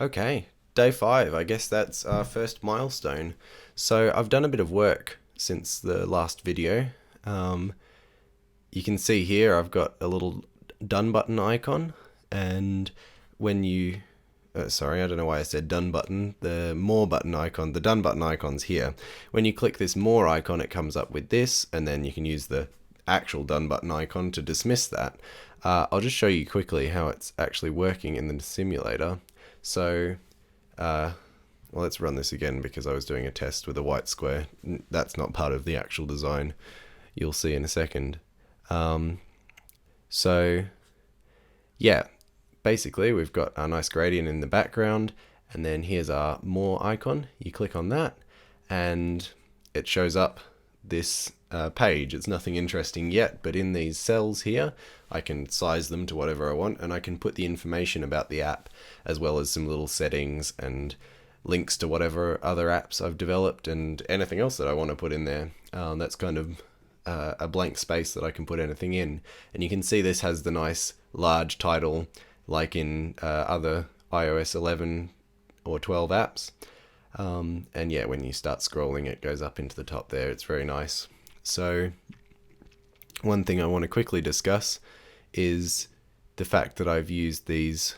Okay, day 5. I guess that's our first milestone. So I've done a bit of work since the last video. Um, you can see here I've got a little done button icon, and when you sorry, I don't know why I said done button. The more button icon, the done button icon's here. When you click this more icon, it comes up with this, and then you can use the actual done button icon to dismiss that. I'll just show you quickly how it's actually working in the simulator. So, well, let's run this again because I was doing a test with a white square. That's not part of the actual design. You'll see in a second. Um, so, yeah, basically we've got our nice gradient in the background, and then here's our more icon. You click on that and it shows up this page. It's nothing interesting yet, but in these cells here I can size them to whatever I want, and I can put the information about the app as well as some little settings and links to whatever other apps I've developed and anything else that I want to put in there. That's kind of a blank space that I can put anything in, and you can see this has the nice large title like in other iOS 11 or 12 apps. And yeah, when you start scrolling, it goes up into the top there. It's very nice. So one thing I want to quickly discuss is the fact that I've used these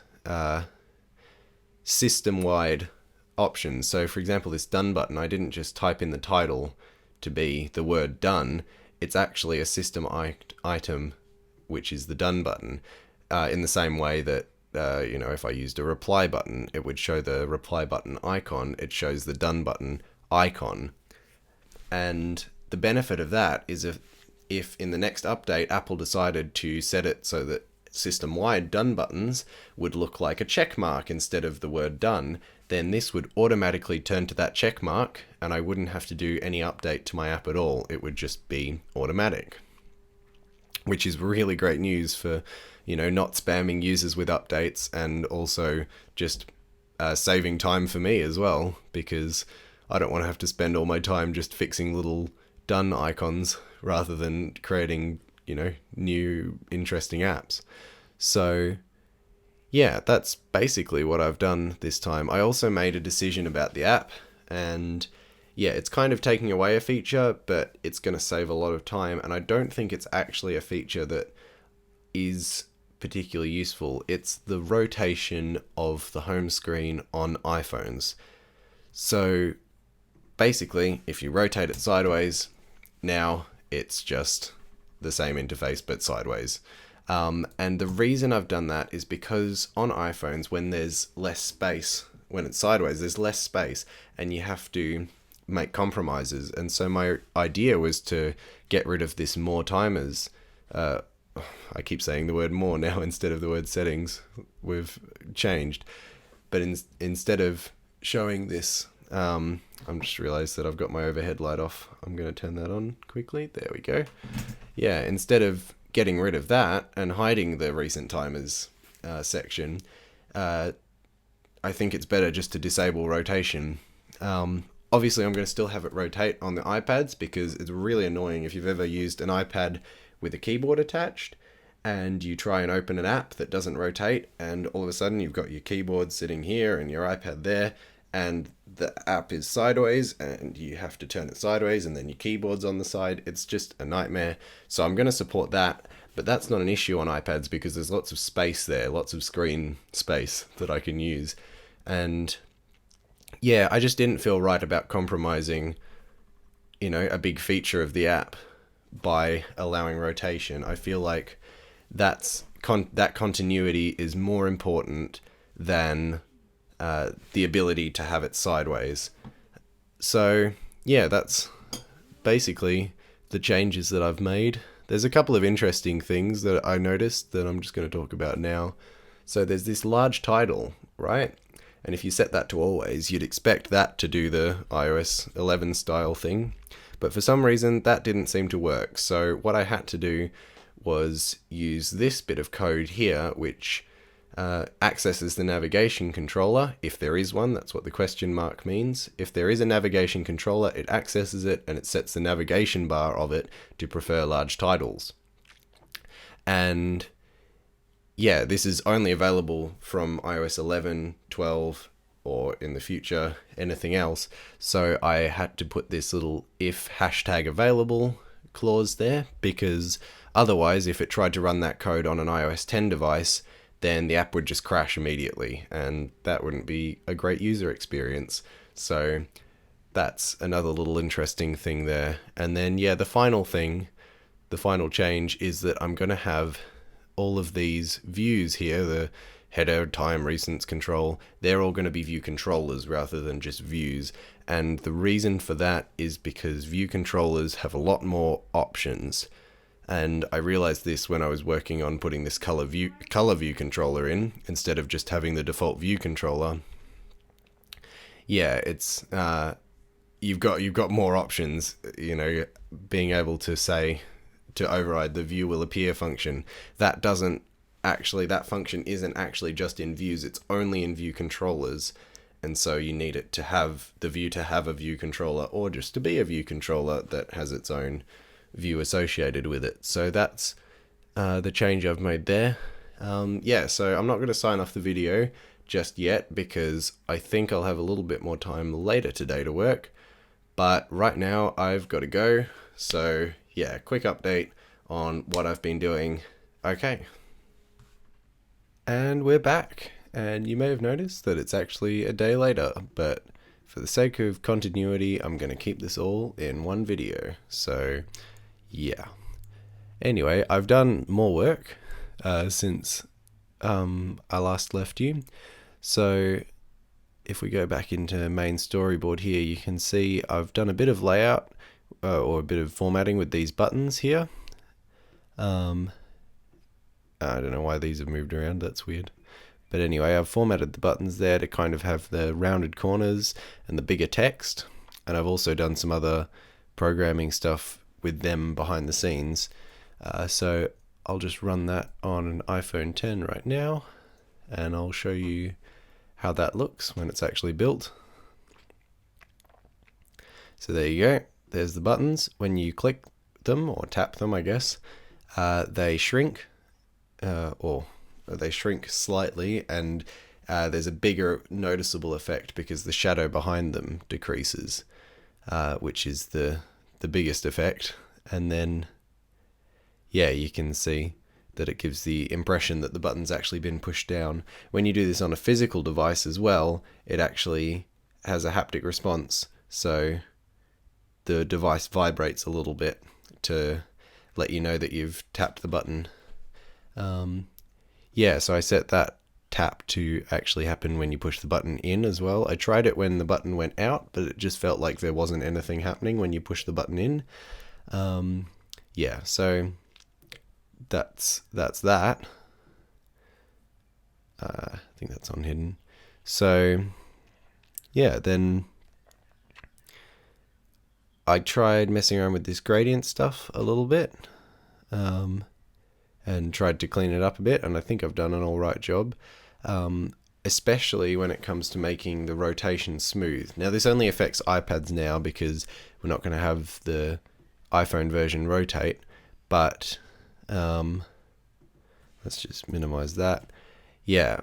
system-wide options. So for example, this done button, I didn't just type in the title to be the word done. It's actually a system item, which is the done button, in the same way that if I used a reply button, it would show the reply button icon. It shows the done button icon. And the benefit of that is if in the next update Apple decided to set it so that system-wide done buttons would look like a check mark instead of the word done, then this would automatically turn to that check mark, and I wouldn't have to do any update to my app at all. It would just be automatic, which is really great news for not spamming users with updates, and also just saving time for me as well, because I don't want to have to spend all my time just fixing little done icons rather than creating new interesting apps. So yeah, that's basically what I've done this time. I also made a decision about the app, and yeah, it's kind of taking away a feature, but it's going to save a lot of time, and I don't think it's actually a feature that is particularly useful. It's the rotation of the home screen on iPhones. So basically, if you rotate it sideways, now it's just the same interface but sideways. And the reason I've done that is because on iPhones, when there's less space, when it's sideways, there's less space, and you have to make compromises. And so my idea was to get rid of this more timers. I keep saying the word more now instead of the word settings. We've changed. But instead of showing this, I'm just realized that I've got my overhead light off. I'm going to turn that on quickly. There we go. Yeah, instead of getting rid of that and hiding the recent timers section, I think it's better just to disable rotation. Obviously, I'm going to still have it rotate on the iPads because it's really annoying if you've ever used an iPad with a keyboard attached and you try and open an app that doesn't rotate, and all of a sudden you've got your keyboard sitting here and your iPad there, and the app is sideways and you have to turn it sideways, and then your keyboard's on the side. It's just a nightmare. So I'm going to support that, but that's not an issue on iPads because there's lots of space there, lots of screen space that I can use. And yeah, I just didn't feel right about compromising, a big feature of the app by allowing rotation. I feel like that continuity is more important than the ability to have it sideways. So yeah, that's basically the changes that I've made. There's a couple of interesting things that I noticed that I'm just going to talk about now. So there's this large title, right? And if you set that to always, you'd expect that to do the iOS 11 style thing. But for some reason, that didn't seem to work. So what I had to do was use this bit of code here, which accesses the navigation controller, if there is one. That's what the question mark means. If there is a navigation controller, it accesses it and it sets the navigation bar of it to prefer large titles. And yeah, this is only available from iOS 11, 12, or in the future, anything else. So I had to put this little if hashtag available clause there, because otherwise, if it tried to run that code on an iOS 10 device, then the app would just crash immediately, and that wouldn't be a great user experience. So that's another little interesting thing there. And then, yeah, the final change is that I'm going to have all of these views here, the header, time, recents, control, they're all going to be view controllers rather than just views. And the reason for that is because view controllers have a lot more options. And I realized this when I was working on putting this color view controller in instead of just having the default view controller. Yeah, it's you've got more options, being able to say to override the view will appear function. That function isn't actually just in views, it's only in view controllers. And so you need it to have the view to have a view controller, or just to be a view controller that has its own view associated with it. So that's the change I've made there. Yeah, so I'm not going to sign off the video just yet because I think I'll have a little bit more time later today to work. But right now I've got to go. So yeah, quick update on what I've been doing. Okay. And we're back. And you may have noticed that it's actually a day later, but for the sake of continuity, I'm going to keep this all in one video. So yeah. Anyway, I've done more work since I last left you. So if we go back into main storyboard here, you can see I've done a bit of layout or a bit of formatting with these buttons here. I don't know why these have moved around, that's weird. But anyway, I've formatted the buttons there to kind of have the rounded corners and the bigger text. And I've also done some other programming stuff with them behind the scenes. So I'll just run that on an iPhone 10 right now, and I'll show you how that looks when it's actually built. So there you go. There's the buttons. When you click them, or tap them, I guess, they shrink, or they shrink slightly, and there's a bigger noticeable effect because the shadow behind them decreases, which is the biggest effect. And then, yeah, you can see that it gives the impression that the button's actually been pushed down. When you do this on a physical device as well, it actually has a haptic response. So the device vibrates a little bit to let you know that you've tapped the button. Yeah, so I set that tap to actually happen when you push the button in as well. I tried it when the button went out, but it just felt like there wasn't anything happening when you push the button in. Yeah, so that's that. I think that's on hidden. So yeah, then I tried messing around with this gradient stuff a little bit, and tried to clean it up a bit, and I think I've done an alright job, especially when it comes to making the rotation smooth. Now this only affects iPads now because we're not going to have the iPhone version rotate, but let's just minimize that. Yeah,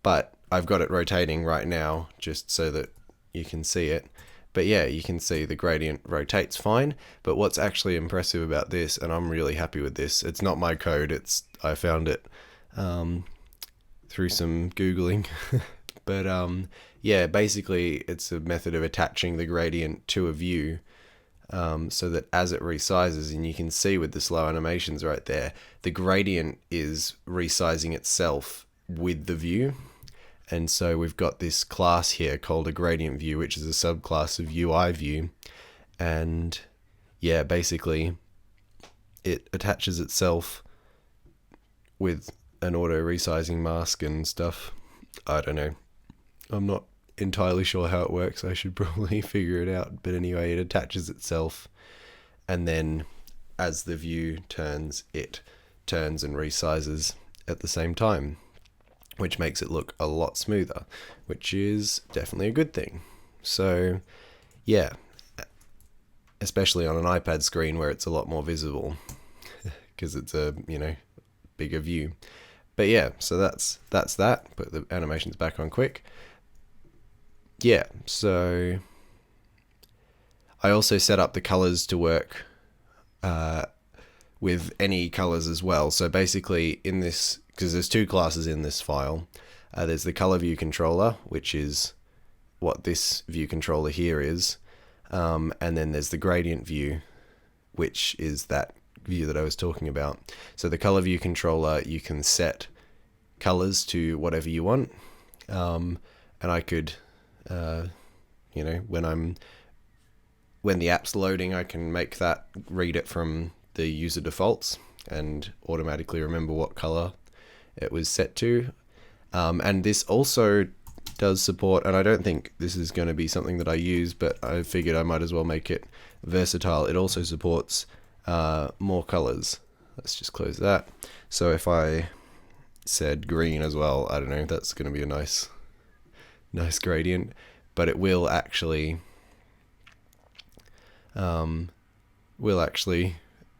but I've got it rotating right now just so that you can see it. But yeah, you can see the gradient rotates fine. But what's actually impressive about this, and I'm really happy with this, it's not my code, I found it through some Googling. But yeah, basically it's a method of attaching the gradient to a view, so that as it resizes, and you can see with the slow animations right there, the gradient is resizing itself with the view. And so we've got this class here called a gradient view, which is a subclass of UI view. And yeah, basically it attaches itself with an auto resizing mask and stuff. I don't know. I'm not entirely sure how it works. I should probably figure it out. But anyway, it attaches itself. And then as the view turns, it turns and resizes at the same time, which makes it look a lot smoother, which is definitely a good thing. So yeah, especially on an iPad screen where it's a lot more visible because it's a, bigger view. But yeah, so that's that. Put the animations back on quick. Yeah, so I also set up the colors to work with any colors as well. So basically in this, because there's two classes in this file, there's the color view controller, which is what this view controller here is, and then there's the gradient view, which is that view that I was talking about. So the color view controller, you can set colors to whatever you want, and I could, when the app's loading, I can make that read it from the user defaults and automatically remember what color it was set to. And this also does support, and I don't think this is going to be something that I use, but I figured I might as well make it versatile. It also supports more colors. Let's just close that. So if I said green as well, I don't know, that's going to be a nice gradient, but it will actually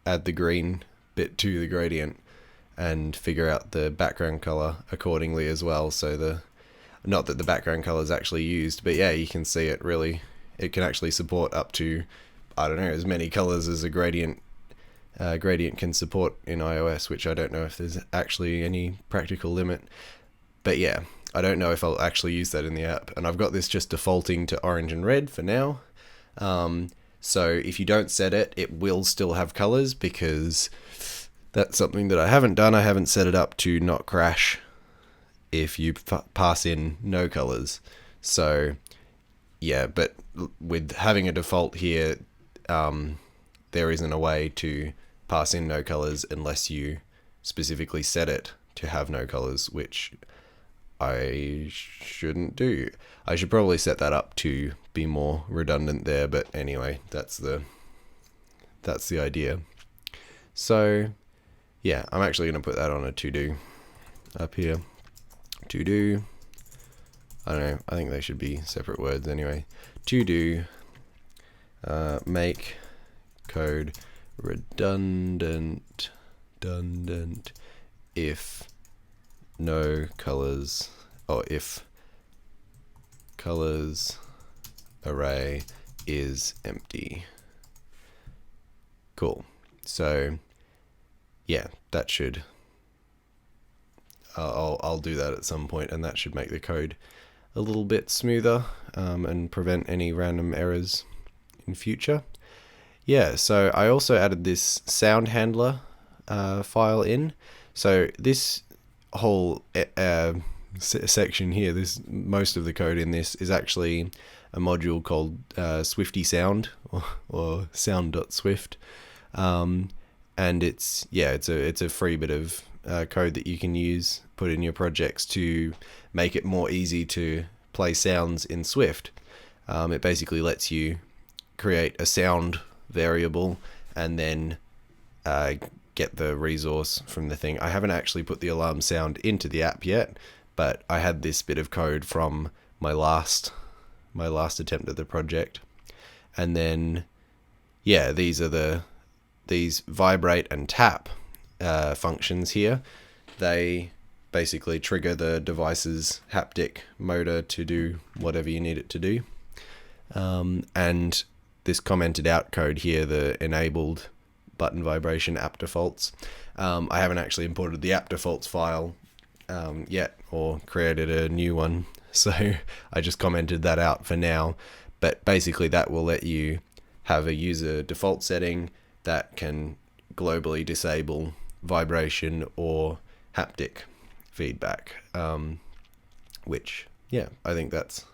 add the green bit to the gradient and figure out the background color accordingly as well. So not that the background color is actually used, but yeah, you can see it can actually support up to, I don't know, as many colors as a gradient can support in iOS, which I don't know if there's actually any practical limit. But yeah, I don't know if I'll actually use that in the app. And I've got this just defaulting to orange and red for now. So if you don't set it, it will still have colors, because that's something that I haven't done. I haven't set it up to not crash if you pass in no colors. So yeah, but with having a default here, there isn't a way to pass in no colors unless you specifically set it to have no colors, which I shouldn't do. I should probably set that up to be more redundant there, but anyway, that's the idea. So yeah, I'm actually going to put that on a to-do up here. To-do, I don't know, I think they should be separate words anyway. To-do, make code redundant if no colors, or if colors array is empty. Cool. So yeah, that should, I'll do that at some point, and that should make the code a little bit smoother and prevent any random errors in future. Yeah, so I also added this sound handler file in. So this whole section here, most of the code in this is actually a module called Swifty Sound, or sound.swift, and it's a free bit of code that you can use, put in your projects to make it more easy to play sounds in Swift. It basically lets you create a sound variable and then get the resource from the thing. I haven't actually put the alarm sound into the app yet, but I had this bit of code from my last attempt at the project. And then yeah, these vibrate and tap functions here. They basically trigger the device's haptic motor to do whatever you need it to do. And this commented out code here, the enabled button vibration app defaults, I haven't actually imported the app defaults file yet, or created a new one, so I just commented that out for now. But basically that will let you have a user default setting that can globally disable vibration or haptic feedback, which yeah, I think that's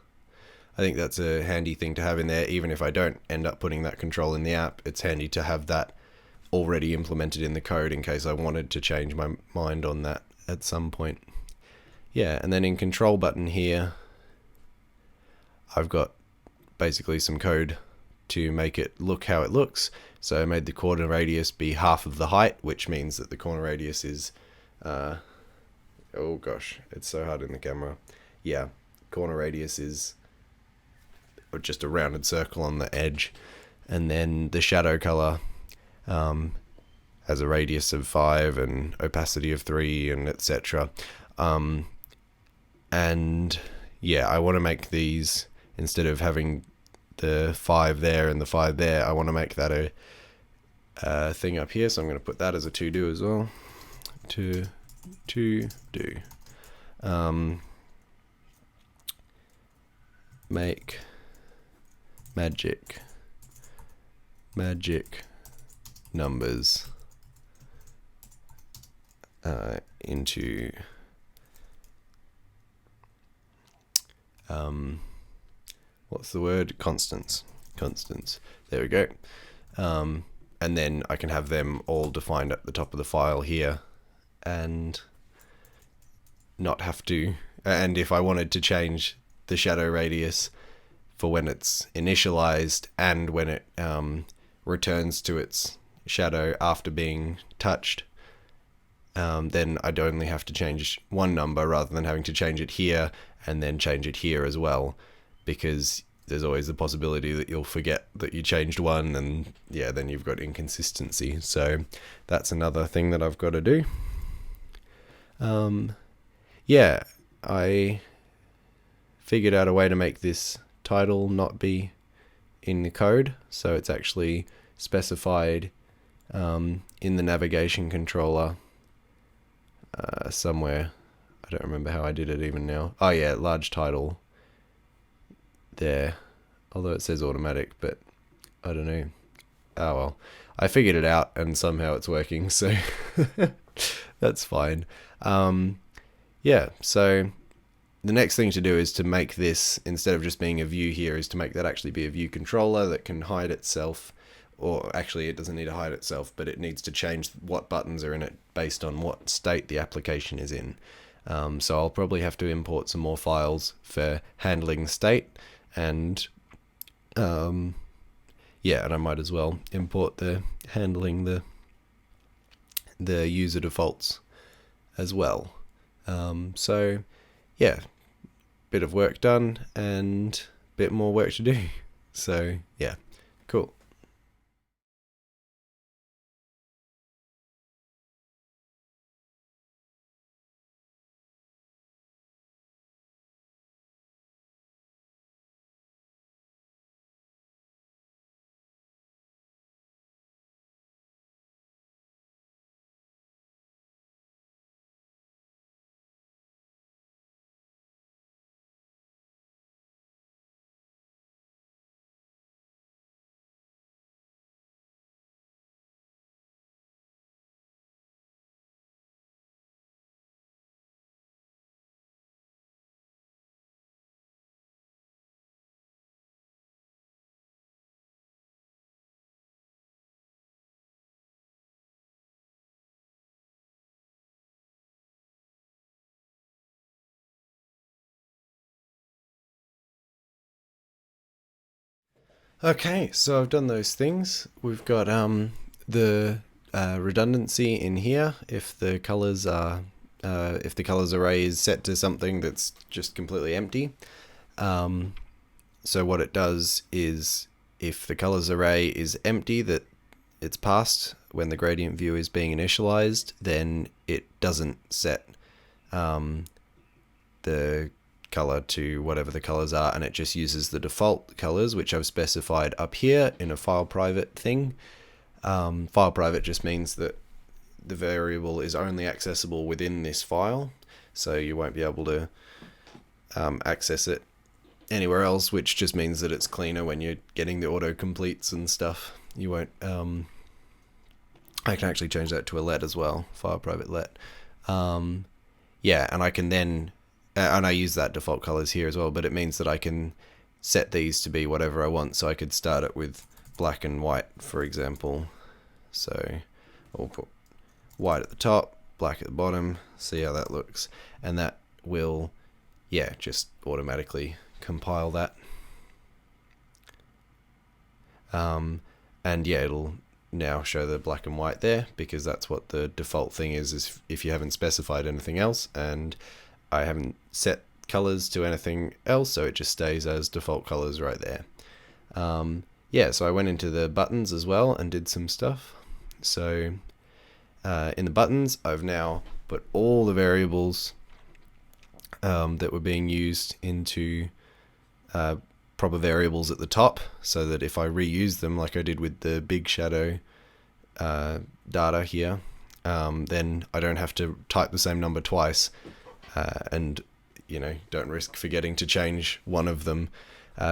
a handy thing to have in there. Even if I don't end up putting that control in the app, it's handy to have that already implemented in the code in case I wanted to change my mind on that at some point. Yeah, and then in control button here, I've got basically some code to make it look how it looks. So I made the corner radius be half of the height, which means that the corner radius is, oh gosh, it's so hard in the camera. Yeah, corner radius is just a rounded circle on the edge. And then the shadow color as a radius of 5 and opacity of 3 and etc. And yeah, I want to make these, instead of having the 5 there and the 5 there, I want to make that a thing up here. So I'm going to put that as a to do as well. To do. Make magic numbers into what's the word? Constants. There we go. And then I can have them all defined at the top of the file here, and not have to, and if I wanted to change the shadow radius for when it's initialized and when it returns to its shadow after being touched, then I'd only have to change one number rather than having to change it here and then change it here as well, because there's always the possibility that you'll forget that you changed one, and yeah, then you've got inconsistency. So that's another thing that I've got to do. Yeah, I figured out a way to make this title not be in the code, so it's actually specified in the navigation controller somewhere. I don't remember how I did it even now. Oh yeah, large title there, although it says automatic, but I don't know. Oh well, I figured it out and somehow it's working, so that's fine. Yeah, so the next thing to do is to make this, instead of just being a view here, is to make that actually be a view controller that can hide itself, or actually it doesn't need to hide itself, but it needs to change what buttons are in it based on what state the application is in. So I'll probably have to import some more files for handling state, and yeah, and I might as well import the handling the user defaults as well. So yeah, bit of work done and bit more work to do. So yeah, cool. Okay, so I've done those things. We've got the redundancy in here if the colors array is set to something that's just completely empty. So what it does is, if the colors array is empty, that it's passed when the gradient view is being initialized, then it doesn't set the color to whatever the colors are, and it just uses the default colors, which I've specified up here in a file private thing. File private just means that the variable is only accessible within this file, so you won't be able to access it anywhere else, which just means that it's cleaner when you're getting the autocompletes and stuff. You won't I can actually change that to a let as well, file private let. Yeah, and I can then and I use that default colors here as well, but it means that I can set these to be whatever I want. So I could start it with black and white, for example. So I'll put white at the top, black at the bottom, see how that looks. And that will, yeah, just automatically compile that. And yeah, it'll now show the black and white there, because that's what the default thing is if you haven't specified anything else, and I haven't set colors to anything else, so it just stays as default colors right there. Yeah, so I went into the buttons as well and did some stuff. So in the buttons, I've now put all the variables that were being used into proper variables at the top, so that if I reuse them like I did with the big shadow data here, then I don't have to type the same number twice, and don't risk forgetting to change one of them.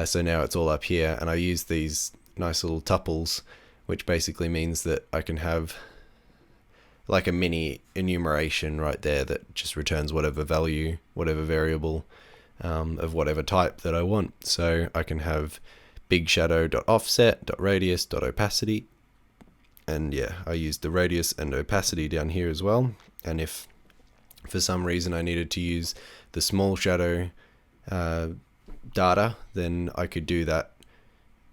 So now it's all up here, and I use these nice little tuples, which basically means that I can have like a mini enumeration right there that just returns whatever value, whatever variable of whatever type that I want. So I can have big shadow.offset.radius.opacity, and yeah, I used the radius and opacity down here as well. And if for some reason I needed to use the small shadow data, then I could do that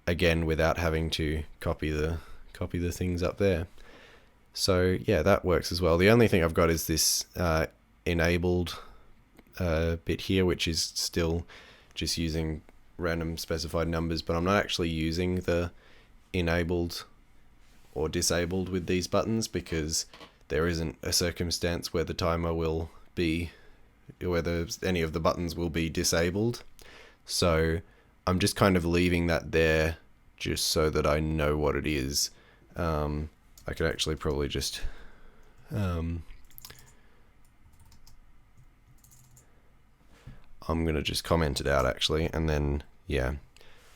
again without having to copy the things up there. So yeah, that works as well. The only thing I've got is this enabled bit here, which is still just using random specified numbers, but I'm not actually using the enabled or disabled with these buttons, because there isn't a circumstance where the timer will be, whether any of the buttons will be disabled. So I'm just kind of leaving that there just so that I know what it is. I could actually probably just I'm gonna just comment it out actually, and then yeah,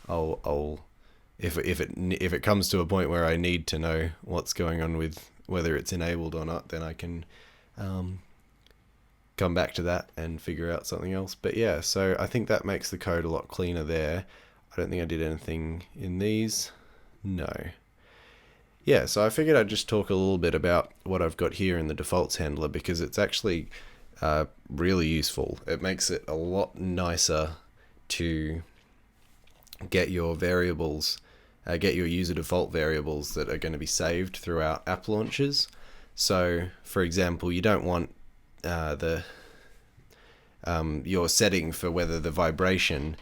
I'll if it comes to a point where I need to know what's going on with whether it's enabled or not, then I can come back to that and figure out something else. But yeah, so I think that makes the code a lot cleaner there. I don't think I did anything in these. No. Yeah, so I figured I'd just talk a little bit about what I've got here in the defaults handler, because it's actually really useful. It makes it a lot nicer to get your variables, get your user default variables that are going to be saved throughout app launches. So, for example, you don't want your setting for whether the vibration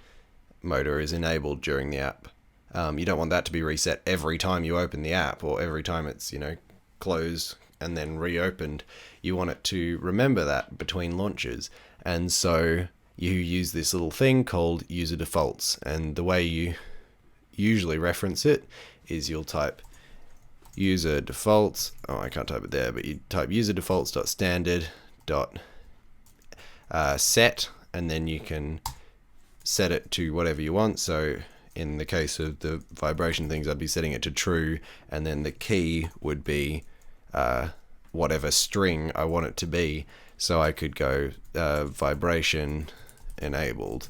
motor is enabled during the app. You don't want that to be reset every time you open the app, or every time it's closed and then reopened. You want it to remember that between launches, and so you use this little thing called user defaults. And the way you usually reference it is you'll type user defaults. Oh, I can't type it there, but you type user defaults.standard.set, and then you can set it to whatever you want. So in the case of the vibration things, I'd be setting it to true, and then the key would be whatever string I want it to be. So I could go vibration enabled,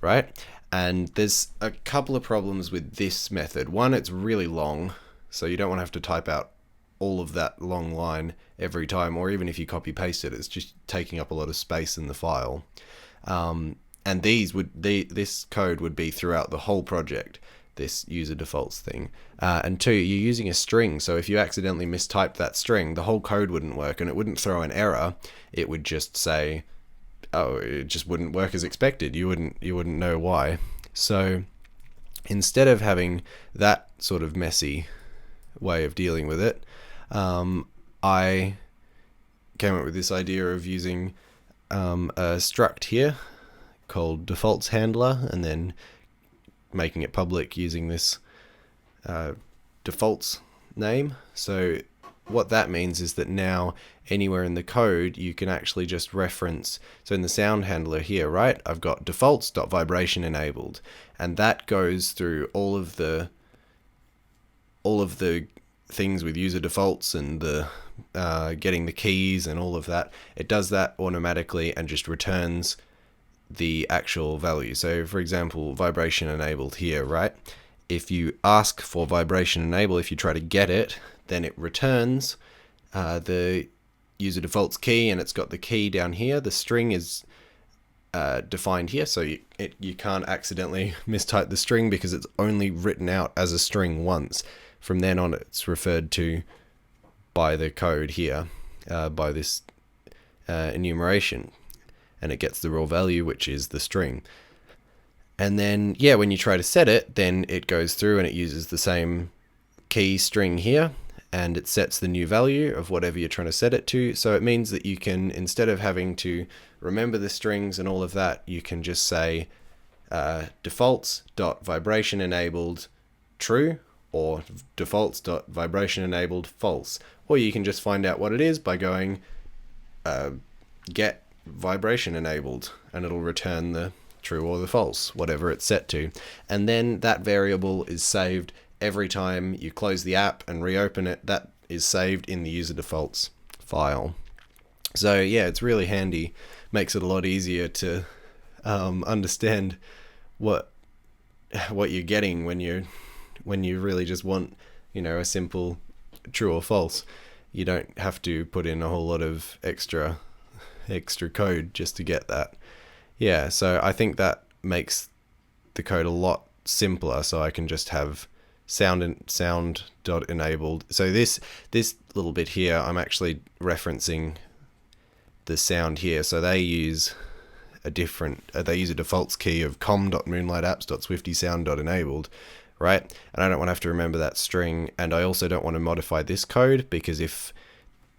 right? And there's a couple of problems with this method. One, it's really long, so you don't want to have to type out all of that long line every time, or even if you copy paste it, it's just taking up a lot of space in the file. And this code would be throughout the whole project, this user defaults thing. And two, you're using a string, so if you accidentally mistyped that string, the whole code wouldn't work, and it wouldn't throw an error. It would just say, oh, it just wouldn't work as expected. You wouldn't know why. So instead of having that sort of messy way of dealing with it, I came up with this idea of using a struct here called defaults handler, and then making it public using this defaults name. So what that means is that now anywhere in the code you can actually just reference, so in the sound handler here, right, I've got defaults.vibration enabled, and that goes through all of the things with user defaults and the getting the keys and all of that. It does that automatically and just returns the actual value. So for example, vibration enabled here, right? If you ask for vibration enable, if you try to get it, then it returns the user defaults key, and it's got the key down here. The string is defined here, so you can't accidentally mistype the string because it's only written out as a string once. From then on, it's referred to by the code here, by this enumeration, and it gets the raw value, which is the string. And then, when you try to set it, then it goes through and it uses the same key string here, and it sets the new value of whatever you're trying to set it to. So it means that you can, instead of having to remember the strings and all of that, you can just say defaults.vibration-enabled true or defaults.vibration-enabled false. Or you can just find out what it is by going get vibration enabled, and it'll return the true or the false, whatever it's set to. And then that variable is saved every time you close the app and reopen it. That is saved in the user defaults file. So yeah, it's really handy. Makes it a lot easier to understand what you're getting when you really just want, a simple true or false. You don't have to put in a whole lot of extra code just to get that. Yeah, so I think that makes the code a lot simpler. So I can just have sound dot enabled. So this little bit here, I'm actually referencing the sound here. So they use a defaults key of com.moonlightapps.swiftysound.enabled, right? And I don't want to have to remember that string, and I also don't want to modify this code, because if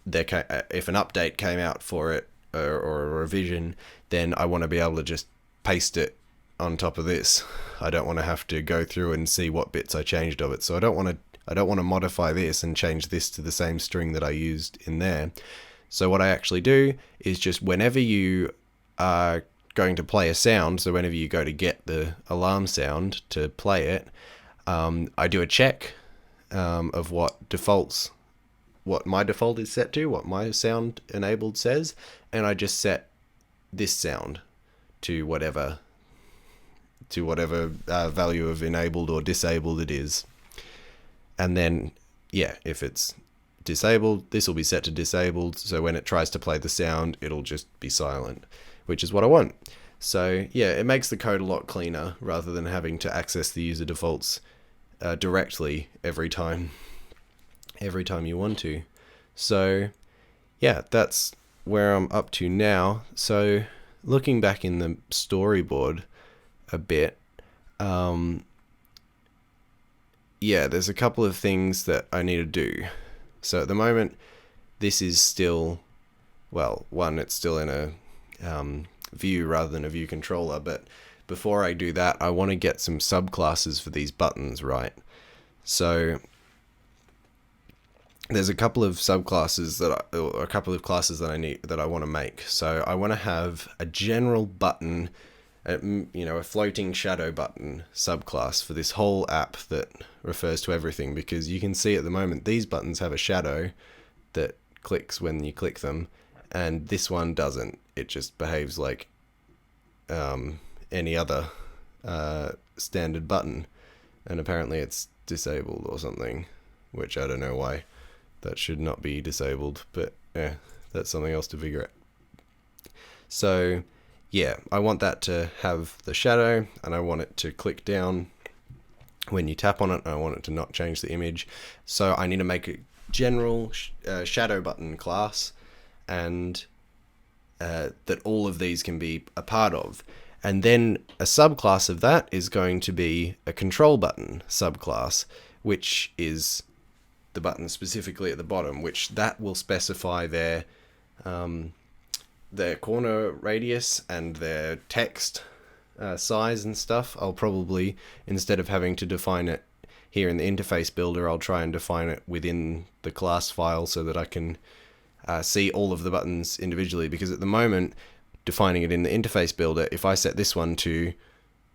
an update came out for it or a revision, then I want to be able to just paste it on top of this. I don't want to have to go through and see what bits I changed of it. So I don't want to modify this and change this to the same string that I used in there. So what I actually do is just whenever you are going to play a sound, so whenever you go to get the alarm sound to play it, I do a check of what my default is set to, what my sound enabled says, and I just set this sound to whatever value of enabled or disabled it is. And then, yeah, if it's disabled, this will be set to disabled, so when it tries to play the sound, it'll just be silent, which is what I want. So yeah, it makes the code a lot cleaner rather than having to access the user defaults directly every time you want to. So yeah, that's where I'm up to now. So looking back in the storyboard a bit, yeah, there's a couple of things that I need to do. So at the moment, this is still, it's still in a view rather than a view controller, but before I do that, I want to get some subclasses for these buttons right. So there's a couple of subclasses that I want to make. So I want to have a general button, a floating shadow button subclass for this whole app that refers to everything, because you can see at the moment these buttons have a shadow that clicks when you click them, and this one doesn't. It just behaves like any other standard button, and apparently it's disabled or something, which I don't know why that should not be disabled, but yeah, that's something else to figure out. So yeah, I want that to have the shadow, and I want it to click down when you tap on it, and I want it to not change the image. So I need to make a general shadow button class, and that all of these can be a part of. And then a subclass of that is going to be a control button subclass, which is the button specifically at the bottom, which that will specify their corner radius and their text size and stuff. I'll probably, instead of having to define it here in the interface builder, I'll try and define it within the class file so that I can see all of the buttons individually, because at the moment, defining it in the interface builder, if I set this one to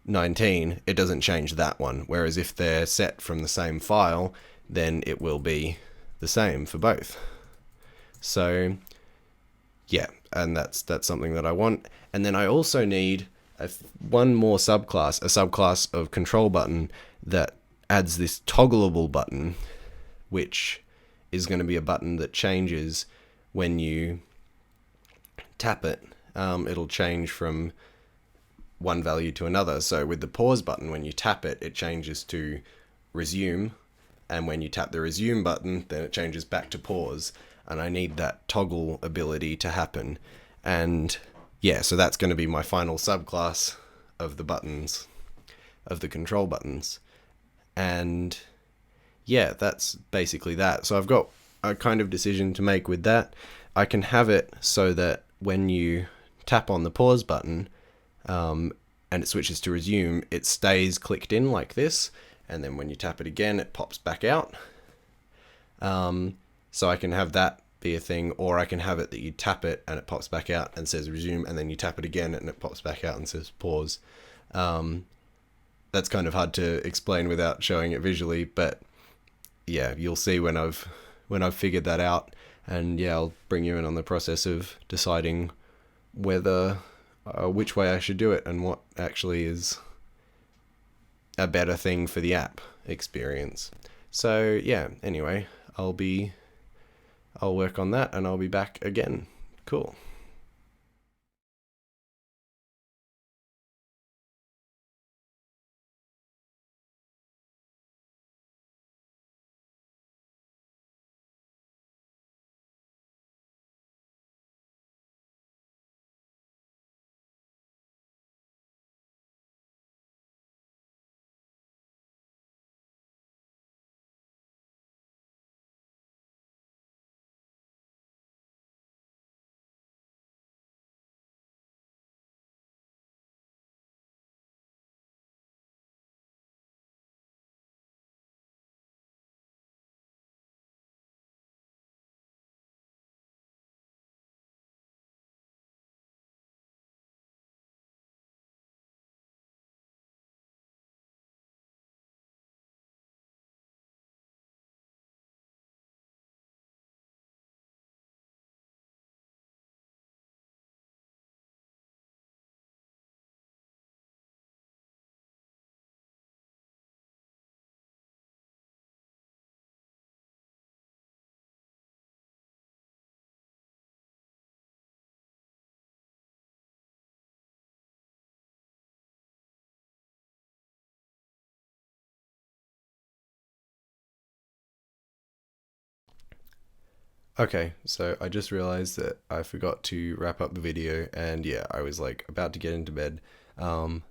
19, it doesn't change that one, whereas if they're set from the same file, then it will be the same for both. So yeah, and that's something that I want. And then I also need one more subclass, a subclass of control button that adds this toggleable button, which is going to be a button that changes when you tap it. It'll change from one value to another. So with the pause button, when you tap it, it changes to resume, and when you tap the resume button, then it changes back to pause. And I need that toggle ability to happen. And yeah, so that's going to be my final subclass of the buttons, of the control buttons. And yeah, that's basically that. So I've got a kind of decision to make with that. I can have it so that when you tap on the pause button, and it switches to resume, it stays clicked in like this, and then when you tap it again, it pops back out. So I can have that be a thing, or I can have it that you tap it and it pops back out and says resume, and then you tap it again and it pops back out and says pause. That's kind of hard to explain without showing it visually, but yeah, you'll see when I've figured that out, and yeah, I'll bring you in on the process of deciding whether which way I should do it and what actually is a better thing for the app experience. So yeah, anyway, I'll work on that and I'll be back again. Cool. Okay, so I just realized that I forgot to wrap up the video, and yeah, I was like about to get into bed. Um,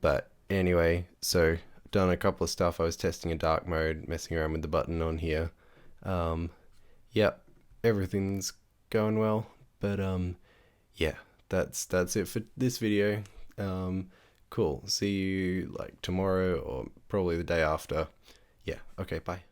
but anyway, so done a couple of stuff. I was testing a dark mode, messing around with the button on here. Um, yep, everything's going well. But yeah, that's it for this video. Um, cool. See you like tomorrow or probably the day after. Yeah. Okay. Bye.